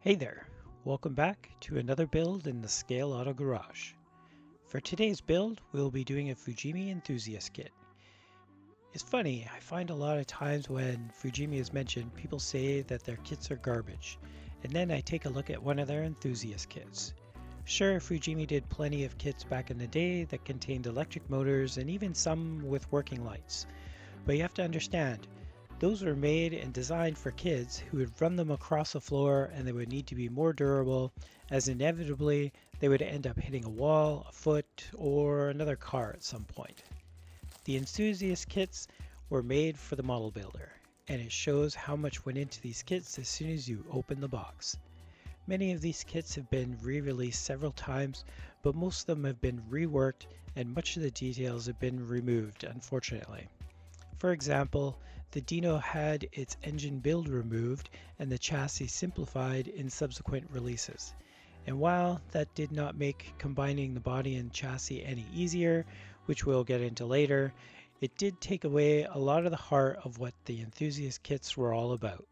Hey there, welcome back to another build in the Scale Auto Garage. For today's build, we'll be doing a Fujimi Enthusiast kit. It's funny, I find a lot of times when Fujimi is mentioned, people say that their kits are garbage, and then I take a look at one of their Enthusiast kits. Sure, Fujimi did plenty of kits back in the day that contained electric motors and even some with working lights, but you have to understand, those were made and designed for kids who would run them across the floor and they would need to be more durable, as inevitably they would end up hitting a wall, a foot, or another car at some point. The Enthusiast kits were made for the model builder, and it shows how much went into these kits as soon as you open the box. Many of these kits have been re-released several times, but most of them have been reworked and much of the details have been removed, unfortunately. For example, the Dino had its engine build removed and the chassis simplified in subsequent releases. And while that did not make combining the body and chassis any easier, which we'll get into later, it did take away a lot of the heart of what the Enthusiast kits were all about.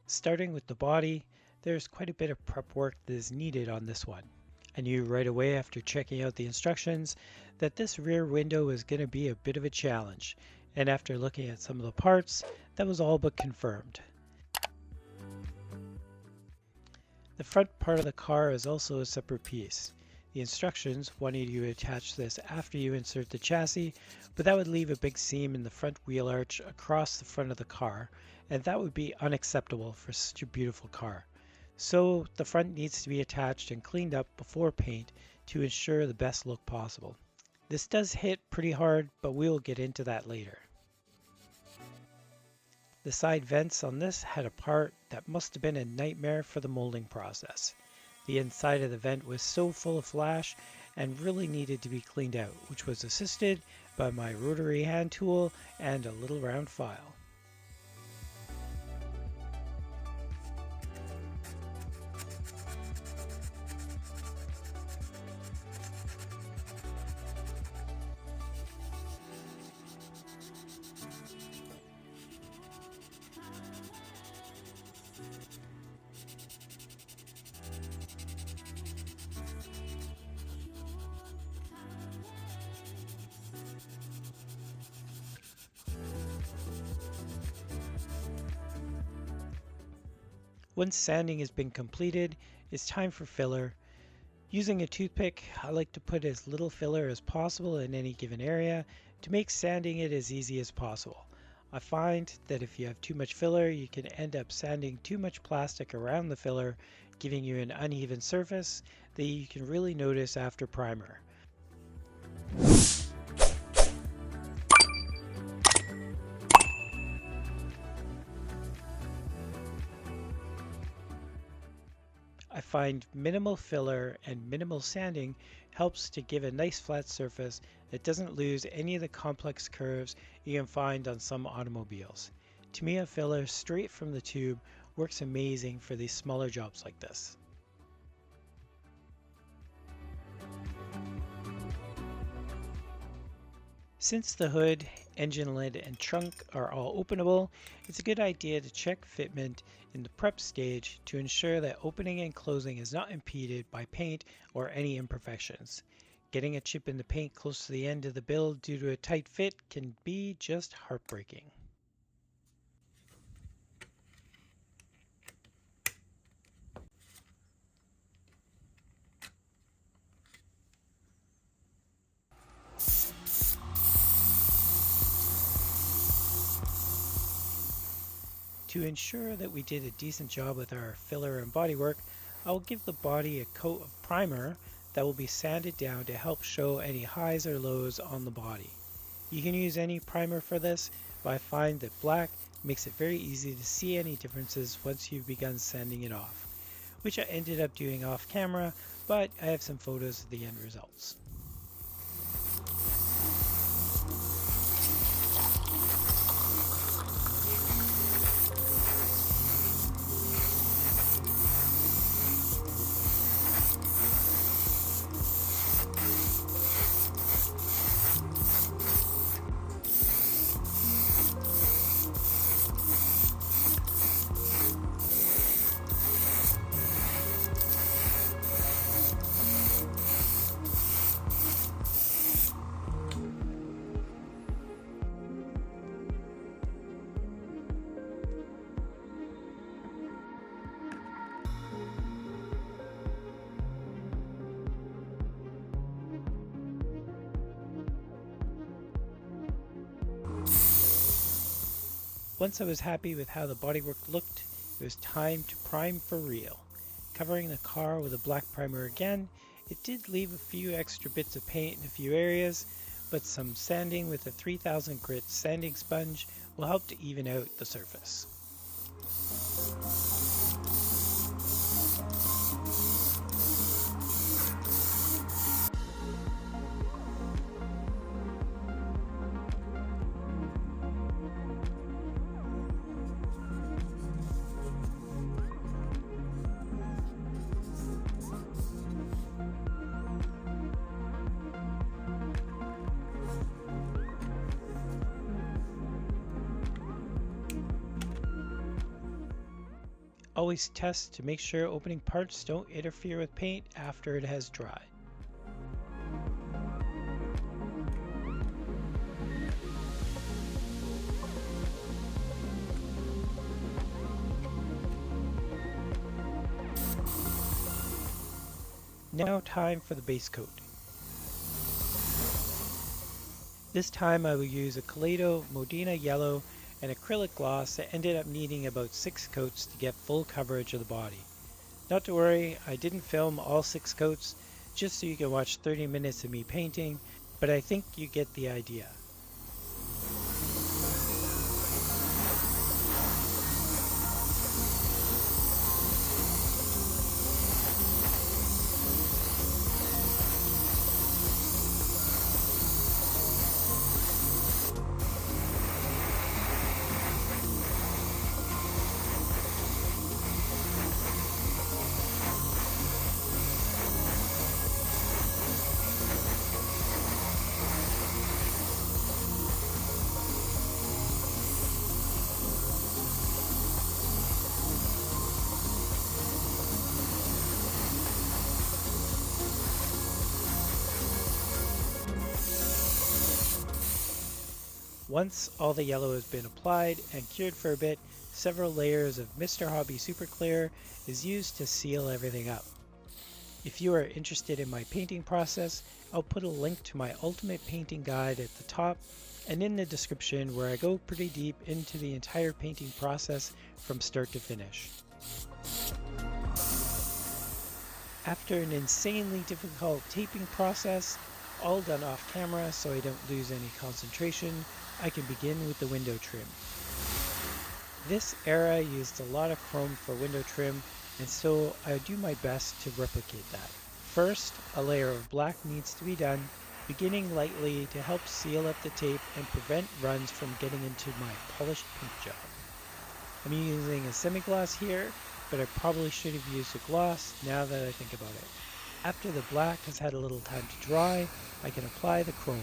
Starting with the body, there's quite a bit of prep work that is needed on this one. I knew right away after checking out the instructions that this rear window was going to be a bit of a challenge, and after looking at some of the parts, that was all but confirmed. The front part of the car is also a separate piece. The instructions wanted you to attach this after you insert the chassis, but that would leave a big seam in the front wheel arch across the front of the car, and that would be unacceptable for such a beautiful car. So the front needs to be attached and cleaned up before paint to ensure the best look possible. This does hit pretty hard, but we'll get into that later. The side vents on this had a part that must have been a nightmare for the molding process. The inside of the vent was so full of flash and really needed to be cleaned out, which was assisted by my rotary hand tool and a little round file. Once sanding has been completed, it's time for filler. Using a toothpick, I like to put as little filler as possible in any given area to make sanding it as easy as possible. I find that if you have too much filler, you can end up sanding too much plastic around the filler, giving you an uneven surface that you can really notice after primer. I find minimal filler and minimal sanding helps to give a nice flat surface that doesn't lose any of the complex curves you can find on some automobiles. To me, a filler straight from the tube works amazing for these smaller jobs like this. Since the hood, engine lid, and trunk are all openable, it's a good idea to check fitment in the prep stage to ensure that opening and closing is not impeded by paint or any imperfections. Getting a chip in the paint close to the end of the build due to a tight fit can be just heartbreaking. To ensure that we did a decent job with our filler and bodywork, I will give the body a coat of primer that will be sanded down to help show any highs or lows on the body. You can use any primer for this, but I find that black makes it very easy to see any differences once you've begun sanding it off, which I ended up doing off camera, but I have some photos of the end results. Once I was happy with how the bodywork looked, it was time to prime for real. Covering the car with a black primer again, it did leave a few extra bits of paint in a few areas, but some sanding with a 3000 grit sanding sponge will help to even out the surface. Always test to make sure opening parts don't interfere with paint after it has dried. Now time for the base coat. This time I will use a Kaleido Modena yellow and acrylic gloss that ended up needing about 6 coats to get full coverage of the body. Not to worry, I didn't film all 6 coats just so you can watch 30 minutes of me painting, but I think you get the idea. Once all the yellow has been applied and cured for a bit, several layers of Mr. Hobby Super Clear is used to seal everything up. If you are interested in my painting process, I'll put a link to my ultimate painting guide at the top and in the description where I go pretty deep into the entire painting process from start to finish. After an insanely difficult taping process, all done off camera so I don't lose any concentration, I can begin with the window trim. This era used a lot of chrome for window trim, and so I do my best to replicate that. First, a layer of black needs to be done, beginning lightly to help seal up the tape and prevent runs from getting into my polished paint job. I'm using a semi-gloss here, but I probably should have used a gloss now that I think about it. After the black has had a little time to dry, I can apply the chrome.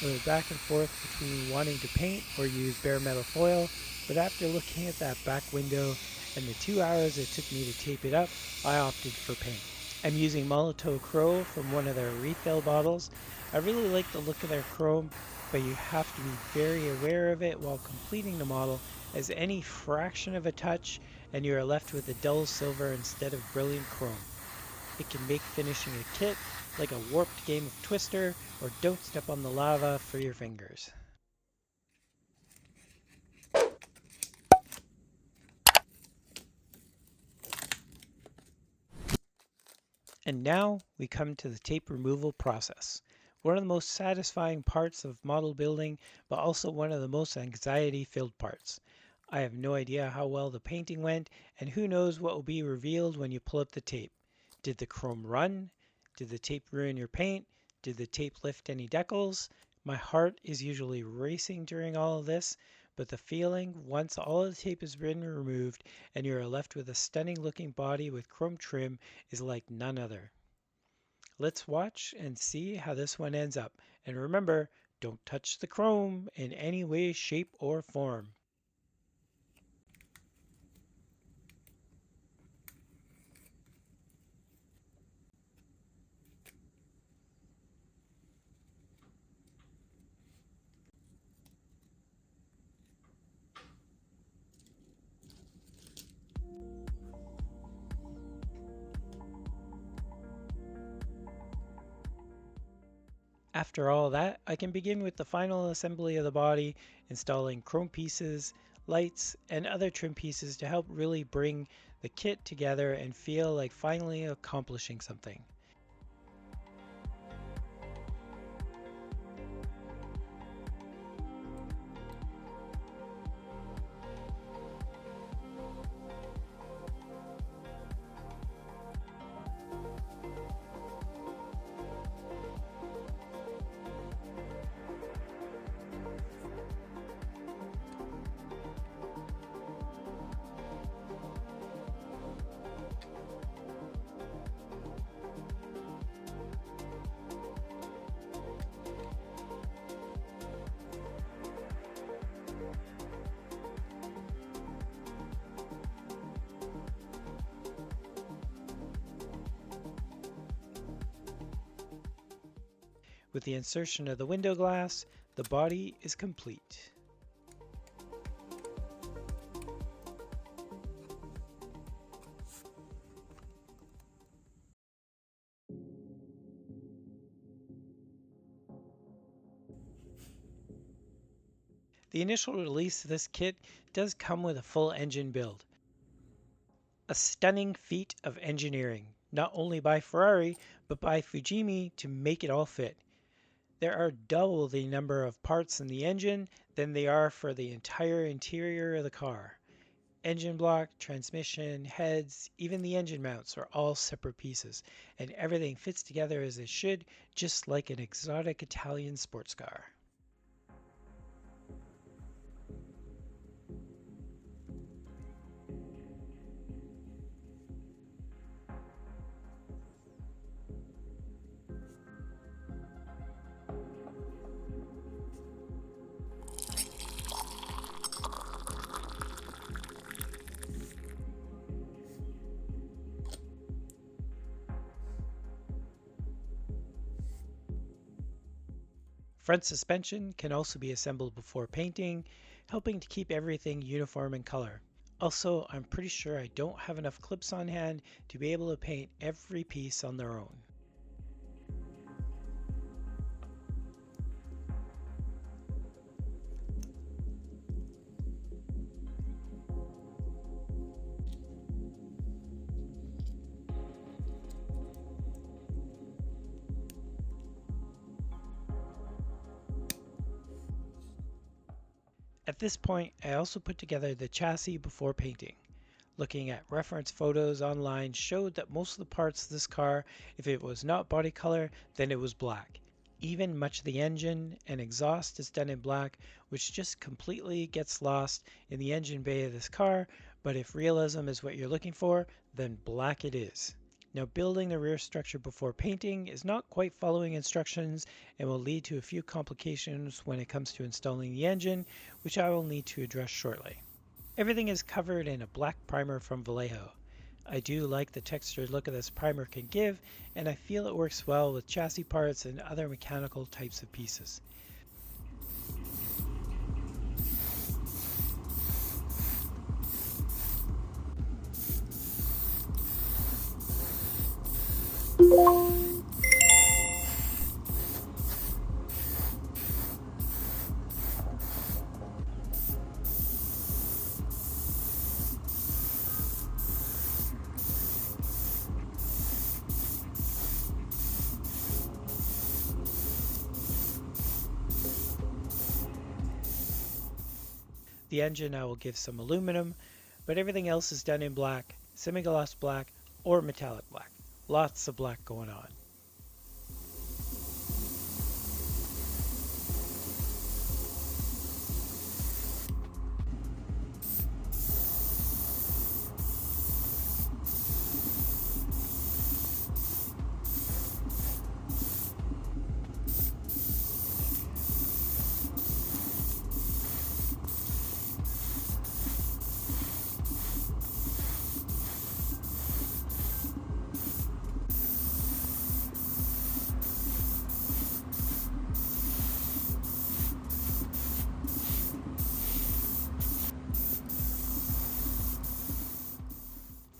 I went back and forth between wanting to paint or use bare metal foil, but after looking at that back window and the 2 hours it took me to tape it up, I opted for paint. I'm using Molotov Crow from one of their refill bottles. I really like the look of their chrome, but you have to be very aware of it while completing the model, as any fraction of a touch and you are left with a dull silver instead of brilliant chrome. It can make finishing a kit like a warped game of Twister, or don't step on the lava for your fingers. And now we come to the tape removal process. One of the most satisfying parts of model building, but also one of the most anxiety-filled parts. I have no idea how well the painting went, and who knows what will be revealed when you pull up the tape. Did the chrome run? Did the tape ruin your paint? Did the tape lift any decals? My heart is usually racing during all of this, but the feeling once all of the tape has been removed and you are left with a stunning looking body with chrome trim is like none other. Let's watch and see how this one ends up. And remember, don't touch the chrome in any way, shape, or form. After all that, I can begin with the final assembly of the body, installing chrome pieces lights, and other trim pieces to help really bring the kit together and feel like finally accomplishing something. With the insertion of the window glass, the body is complete. The initial release of this kit does come with a full engine build. A stunning feat of engineering, not only by Ferrari, but by Fujimi to make it all fit. There are double the number of parts in the engine than they are for the entire interior of the car. Engine block, transmission, heads, even the engine mounts are all separate pieces, and everything fits together as it should, just like an exotic Italian sports car. Front suspension can also be assembled before painting, helping to keep everything uniform in color. Also, I'm pretty sure I don't have enough clips on hand to be able to paint every piece on their own. At this point, I also put together the chassis before painting. Looking at reference photos online showed that most of the parts of this car, if it was not body color, then it was black. Even much of the engine and exhaust is done in black, which just completely gets lost in the engine bay of this car, but if realism is what you're looking for, then black it is. Now, building the rear structure before painting is not quite following instructions and will lead to a few complications when it comes to installing the engine, which I will need to address shortly. Everything is covered in a black primer from Vallejo. I do like the textured look of this primer can give, and I feel it works well with chassis parts and other mechanical types of pieces. The engine I will give some aluminum, but everything else is done in black, semi-gloss black, or metallic black. Lots of black going on.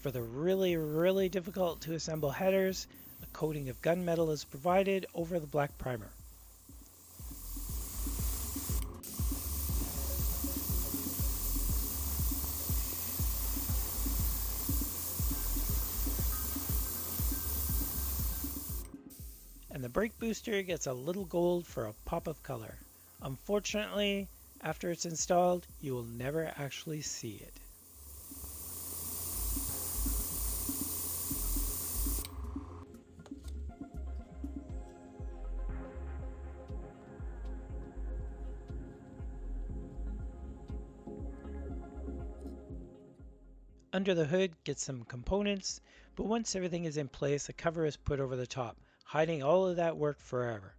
For the really difficult to assemble headers, a coating of gunmetal is provided over the black primer. brake booster gets a little gold for a pop of color. Unfortunately, after it's installed, you will never actually see it. Under the hood gets some components, but once everything is in place, a cover is put over the top, hiding all of that work forever.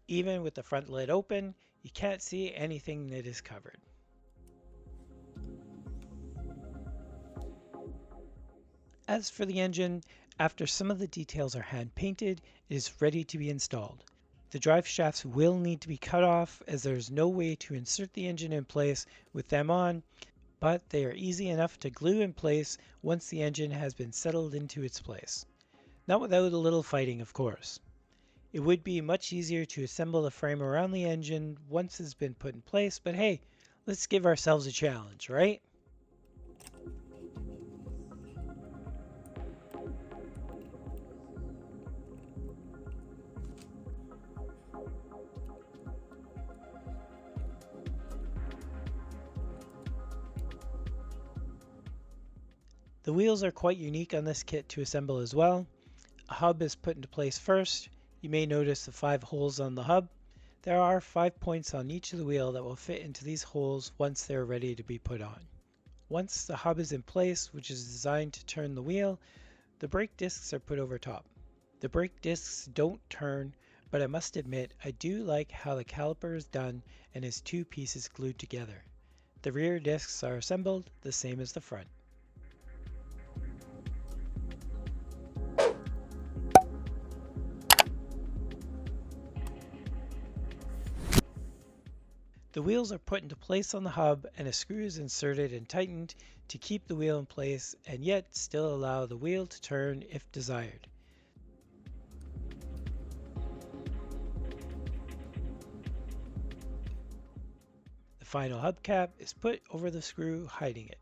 Even with the front lid open, you can't see anything that is covered. As for the engine, after some of the details are hand painted, it is ready to be installed. The drive shafts will need to be cut off as there is no way to insert the engine in place with them on, but they are easy enough to glue in place once the engine has been settled into its place. Not without a little fighting, of course. It would be much easier to assemble the frame around the engine once it's been put in place, but hey, let's give ourselves a challenge, right? The wheels are quite unique on this kit to assemble as well. A hub is put into place first. You may notice the 5 holes on the hub. There are 5 points on each of the wheel that will fit into these holes once they're ready to be put on. Once the hub is in place, which is designed to turn the wheel, the brake discs are put over top. The brake discs don't turn, but I must admit I do like how the caliper is done and is 2 pieces glued together. The rear discs are assembled the same as the front. The wheels are put into place on the hub and a screw is inserted and tightened to keep the wheel in place and yet still allow the wheel to turn if desired. The final hubcap is put over the screw, hiding it.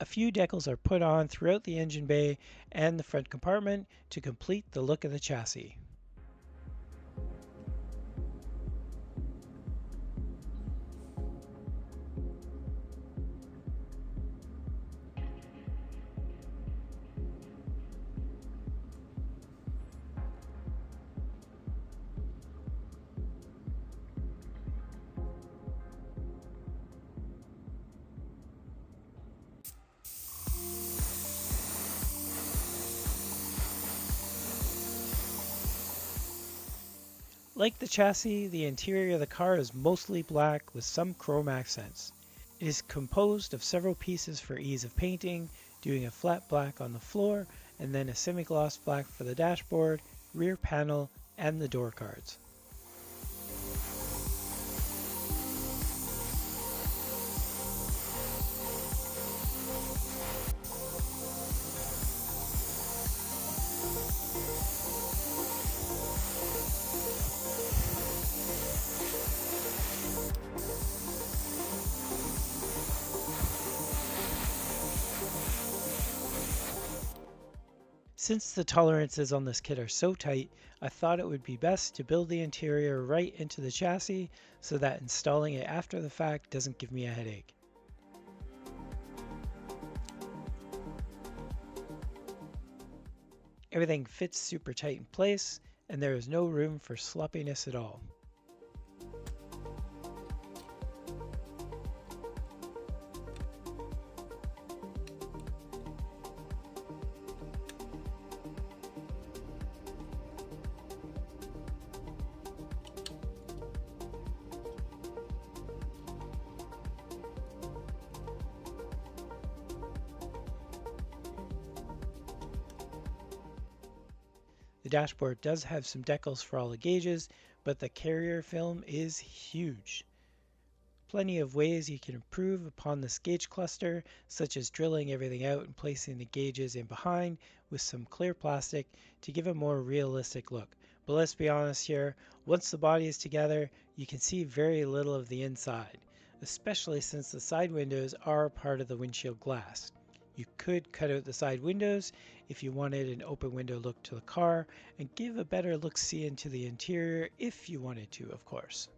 A few decals are put on throughout the engine bay and the front compartment to complete the look of the chassis. Like the chassis, the interior of the car is mostly black with some chrome accents. It is composed of several pieces for ease of painting, doing a flat black on the floor and then a semi-gloss black for the dashboard, rear panel, and the door cards. Since the tolerances on this kit are so tight, I thought it would be best to build the interior right into the chassis so that installing it after the fact doesn't give me a headache. Everything fits super tight in place, and there is no room for sloppiness at all. The dashboard does have some decals for all the gauges, but the carrier film is huge. plenty of ways you can improve upon this gauge cluster, such as drilling everything out and placing the gauges in behind with some clear plastic to give a more realistic look. But let's be honest here, once the body is together, you can see very little of the inside, especially since the side windows are part of the windshield glass. You could cut out the side windows if you wanted an open window look to the car and give a better look-see into the interior if you wanted to, of course.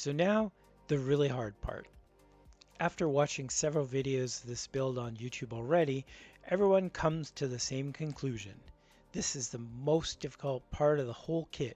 So now, the really hard part. After watching several videos of this build on YouTube already, everyone comes to the same conclusion. This is the most difficult part of the whole kit,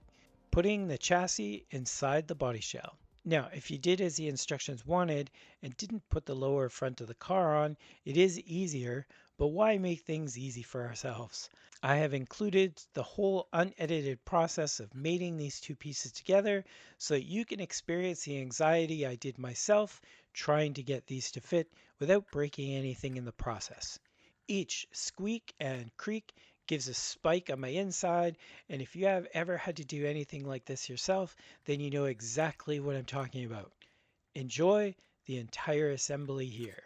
putting the chassis inside the body shell. Now, if you did as the instructions wanted and didn't put the lower front of the car on, it is easier, but why make things easy for ourselves? I have included the whole unedited process of mating these two pieces together so that you can experience the anxiety I did myself trying to get these to fit without breaking anything in the process. Each squeak and creak gives a spike on my inside, and if you have ever had to do anything like this yourself, then you know exactly what I'm talking about. Enjoy the entire assembly here.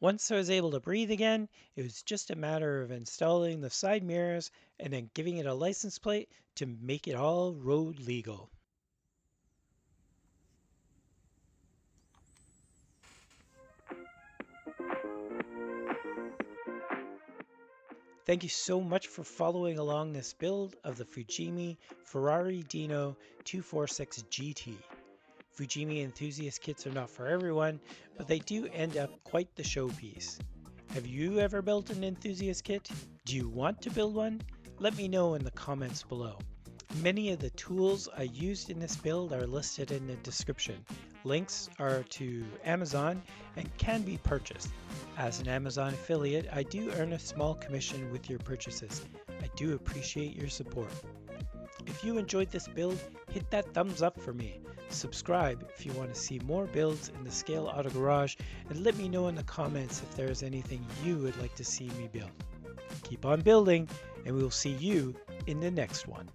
Once I was able to breathe again, it was just a matter of installing the side mirrors and then giving it a license plate to make it all road legal. Thank you so much for following along this build of the Fujimi Ferrari Dino 246 GT. Fujimi Enthusiast kits are not for everyone, but they do end up quite the showpiece. Have you ever built an Enthusiast kit? Do you want to build one? Let me know in the comments below. Many of the tools I used in this build are listed in the description. Links are to Amazon and can be purchased. As an Amazon affiliate, I do earn a small commission with your purchases. I do appreciate your support. If you enjoyed this build, hit that thumbs up for me. Subscribe if you want to see more builds in the Scale Auto Garage, and let me know in the comments if there is anything you would like to see me build. Keep on building, and we will see you in the next one.